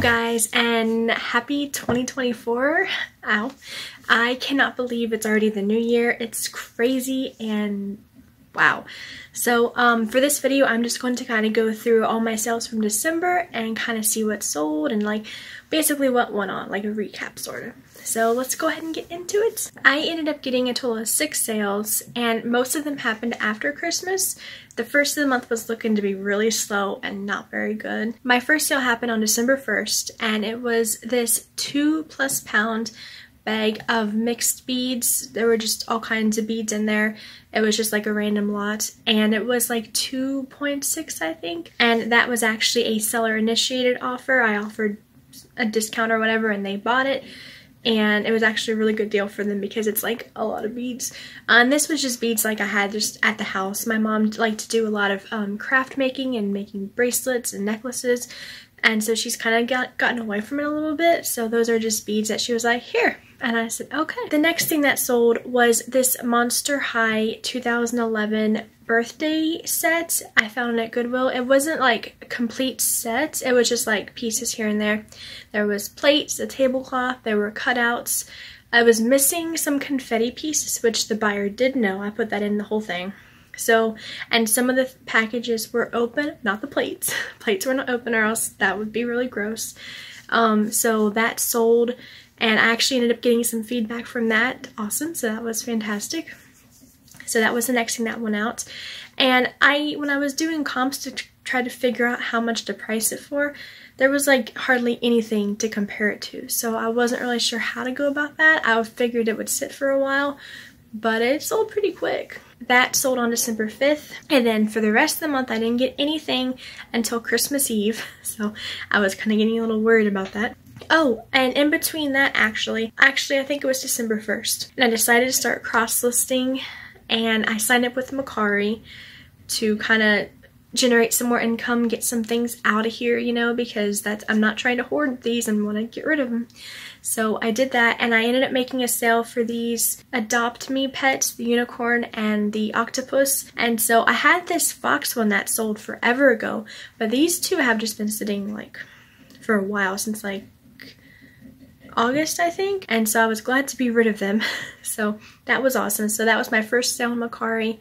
guys, and happy 2024. Ow. I cannot believe it's already the new year. It's crazy and wow. So for this video, I'm just going to kind of go through all my sales from December and kind of see what sold and like basically what went on, like a recap sort of. So let's go ahead and get into it. I ended up getting a total of 6 sales, and most of them happened after Christmas. The first of the month was looking to be really slow and not very good. My first sale happened on December 1st, and it was this 2+ pound bag of mixed beads. There were just all kinds of beads in there. It was just like a random lot, and it was like 2.6, I think. And that was actually a seller initiated offer. I offered a discount or whatever, and they bought it. And it was actually a really good deal for them because it's like a lot of beads. And this was just beads like I had just at the house. My mom liked to do a lot of craft making and making bracelets and necklaces. And so she's kind of gotten away from it a little bit. So those are just beads that she was like, here. And I said, okay. The next thing that sold was this Monster High 2011 birthday set I found at Goodwill. It wasn't like a complete set. It was just like pieces here and there. There was plates, a tablecloth, there were cutouts. I was missing some confetti pieces, which the buyer did know. I put that in the whole thing. So, and some of the packages were open, not the plates. Plates were not open or else that would be really gross. So that sold, and I actually ended up getting some feedback from that. Awesome, so that was fantastic. So that was the next thing that went out. And when I was doing comps to try to figure out how much to price it for, there was like hardly anything to compare it to. So I wasn't really sure how to go about that. I figured it would sit for a while, but it sold pretty quick. That sold on December 5th. And then for the rest of the month, I didn't get anything until Christmas Eve. So I was kind of getting a little worried about that. Oh, and in between that, actually, I think it was December 1st. And I decided to start cross-listing, and I signed up with Macari to kind of generate some more income, get some things out of here, you know, because I'm not trying to hoard these and want to get rid of them. So I did that, and I ended up making a sale for these Adopt Me pets, the unicorn and the octopus. And so I had this fox one that sold forever ago, but these two have just been sitting like for a while, since like August, I think. And so I was glad to be rid of them. So that was awesome. So that was my first sale in Macari.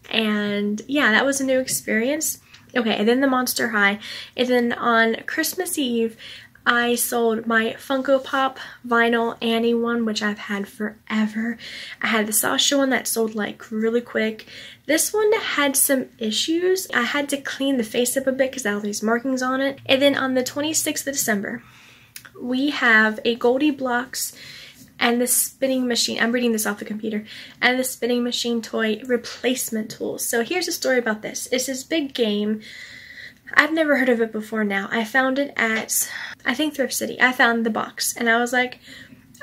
And yeah, that was a new experience. Okay, and then the Monster High. And then on Christmas Eve, I sold my Funko Pop vinyl Annie one, which I've had forever. I had the Sasha one that sold like really quick. This one had some issues. I had to clean the face up a bit because I had all these markings on it. And then on the 26th of December, we have a Goldie Blocks and the spinning machine. I'm reading this off the computer. And the spinning machine toy replacement tools. So here's a story about this. It's this big game. I've never heard of it before now. I found it at, I think, Thrift City. I found the box and I was like,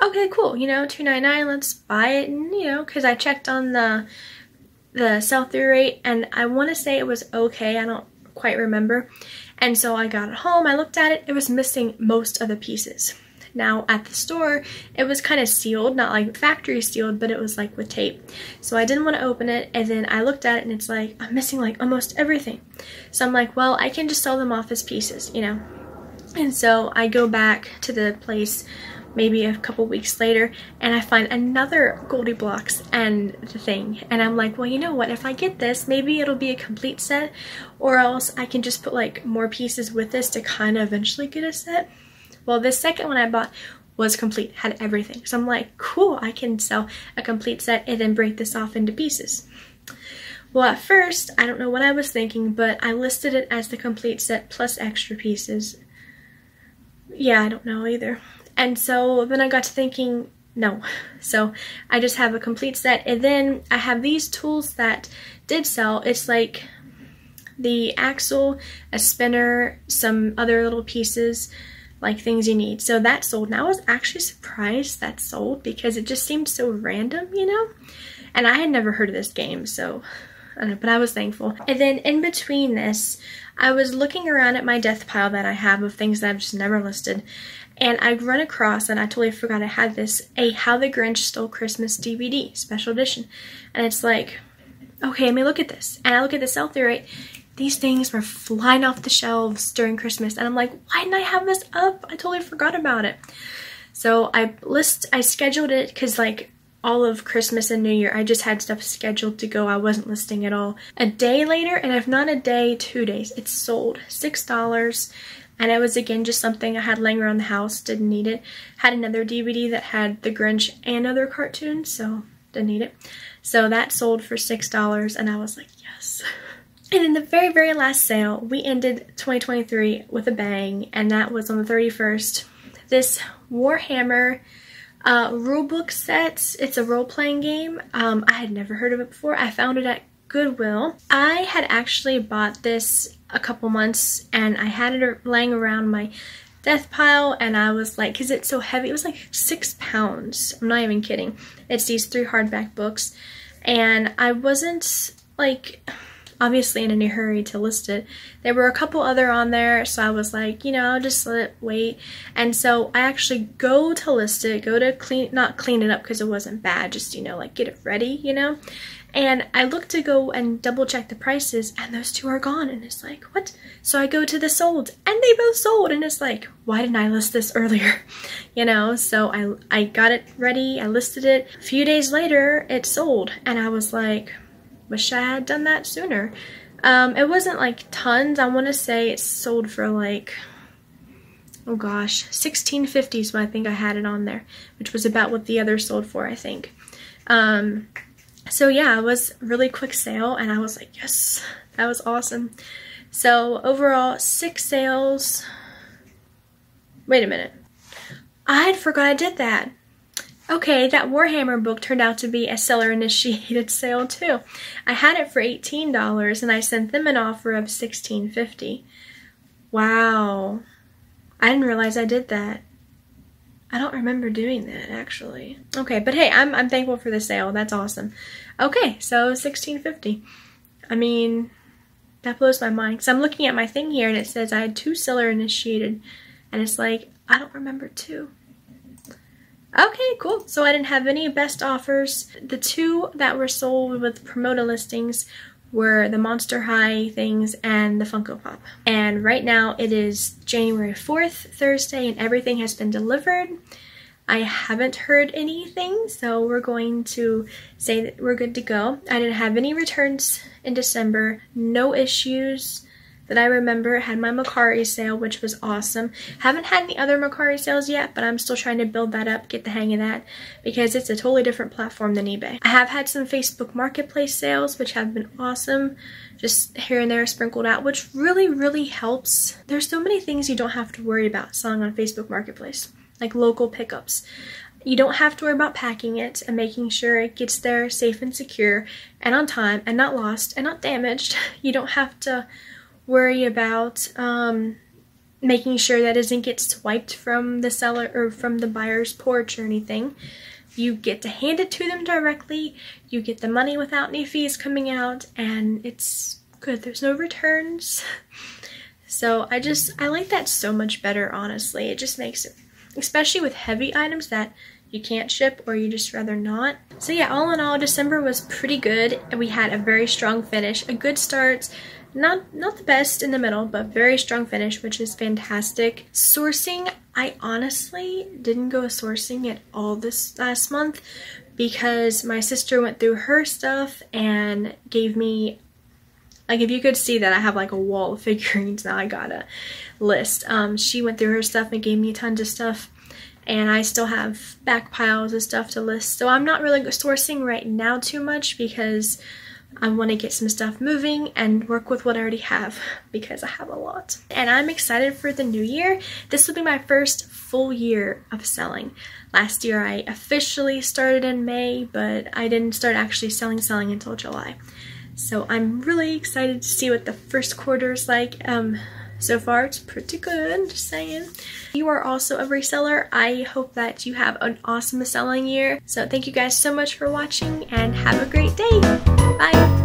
okay, cool. You know, $2.99, let's buy it. And, you know, because I checked on the sell-through rate, and I want to say it was okay. I don't quite remember. And so I got it home, I looked at it, it was missing most of the pieces. Now at the store, it was kind of sealed, not like factory sealed, but it was like with tape. So I didn't want to open it, and then I looked at it and it's like, I'm missing like almost everything. So I'm like, well, I can just sell them off as pieces, you know. And so I go back to the place maybe a couple weeks later, and I find another Goldie Blocks and the thing, and I'm like, well, you know what, if I get this, maybe it'll be a complete set, or else I can just put like more pieces with this to kind of eventually get a set. Well, this second one I bought was complete, had everything, so I'm like, cool, I can sell a complete set and then break this off into pieces. Well, at first, I don't know what I was thinking, but I listed it as the complete set plus extra pieces. Yeah, I don't know either. And so then I got to thinking, no. So I just have a complete set. And then I have these tools that did sell. It's like the axle, a spinner, some other little pieces, like things you need. So that sold. And I was actually surprised that sold because it just seemed so random, you know? And I had never heard of this game, so I don't know, but I was thankful. And then in between this, I was looking around at my death pile that I have of things that I've just never listed. And I'd run across, and I totally forgot I had this, a How the Grinch Stole Christmas DVD, special edition. And it's like, okay, let me look at this. And I look at the sell-through rate, these things were flying off the shelves during Christmas, and I'm like, why didn't I have this up? I totally forgot about it. So I scheduled it because like all of Christmas and New Year, I just had stuff scheduled to go. I wasn't listing at all. A day later, and if not a day, 2 days, it's sold. $6. And it was, again, just something I had laying around the house, didn't need it. Had another DVD that had The Grinch and other cartoons, so didn't need it. So that sold for $6, and I was like, yes. And in the very, very last sale, we ended 2023 with a bang, and that was on the 31st. This Warhammer rulebook set. It's a role-playing game. I had never heard of it before. I found it at Goodwill. I had actually bought this a couple months, and I had it laying around my death pile, and I was like, because it's so heavy, it was like 6 pounds. I'm not even kidding. It's these 3 hardback books, and I wasn't like obviously in any hurry to list it. There were a couple other on there, so I was like, you know, I'll just let it wait. And so I actually go to list it, go to not clean it up because it wasn't bad, just, you know, like get it ready, you know. And I look to go and double check the prices, and those 2 are gone, and it's like, what? So I go to the sold, and they both sold, and it's like, why didn't I list this earlier? You know, so I got it ready, I listed it. A few days later, it sold, and I was like, wish I had done that sooner. It wasn't like tons. I want to say it sold for like, oh gosh, $16.50 is what I think I had it on there, which was about what the other sold for, I think. So yeah, it was a really quick sale, and I was like, yes, that was awesome. So overall, 6 sales. Wait a minute. I had forgot I did that. Okay, that Warhammer book turned out to be a seller-initiated sale too. I had it for $18, and I sent them an offer of $16.50. Wow. I didn't realize I did that. I don't remember doing that, actually. Okay, but hey, I'm thankful for the sale. That's awesome. Okay, so $16.50. I mean, that blows my mind. Because I'm looking at my thing here, and it says I had 2 seller-initiated. And it's like, I don't remember 2. Okay, cool. So I didn't have any best offers. The 2 that were sold with promoted listings were the Monster High things and the Funko Pop. And right now it is January 4th, Thursday, and everything has been delivered. I haven't heard anything, so we're going to say that we're good to go. I didn't have any returns in December, no issues that I remember. Had my Mercari sale, which was awesome. Haven't had any other Mercari sales yet, but I'm still trying to build that up, get the hang of that, because it's a totally different platform than eBay. I have had some Facebook Marketplace sales, which have been awesome, just here and there sprinkled out, which really, really helps. There's so many things you don't have to worry about selling on Facebook Marketplace, like local pickups. You don't have to worry about packing it and making sure it gets there safe and secure and on time and not lost and not damaged. You don't have to worry about making sure that doesn't get swiped from the seller or from the buyer's porch or anything. You get to hand it to them directly. You get the money without any fees coming out, and it's good. There's no returns. So I like that so much better, honestly. It just makes it, especially with heavy items that you can't ship or you just rather not. So yeah, all in all, December was pretty good. We had a very strong finish, a good start. Not the best in the middle, but very strong finish, which is fantastic. Sourcing, I honestly didn't go sourcing at all this last month because my sister went through her stuff and gave me, like, if you could see that I have like a wall of figurines now, I got a list. She went through her stuff and gave me tons of stuff, and I still have back piles of stuff to list. So I'm not really sourcing right now too much because I want to get some stuff moving and work with what I already have because I have a lot. And I'm excited for the new year. This will be my first full year of selling. Last year I officially started in May, but I didn't start actually selling until July. So I'm really excited to see what the first quarter is like. So far it's pretty good, just saying. If you are also a reseller, I hope that you have an awesome selling year. So thank you guys so much for watching, and have a great day. Bye.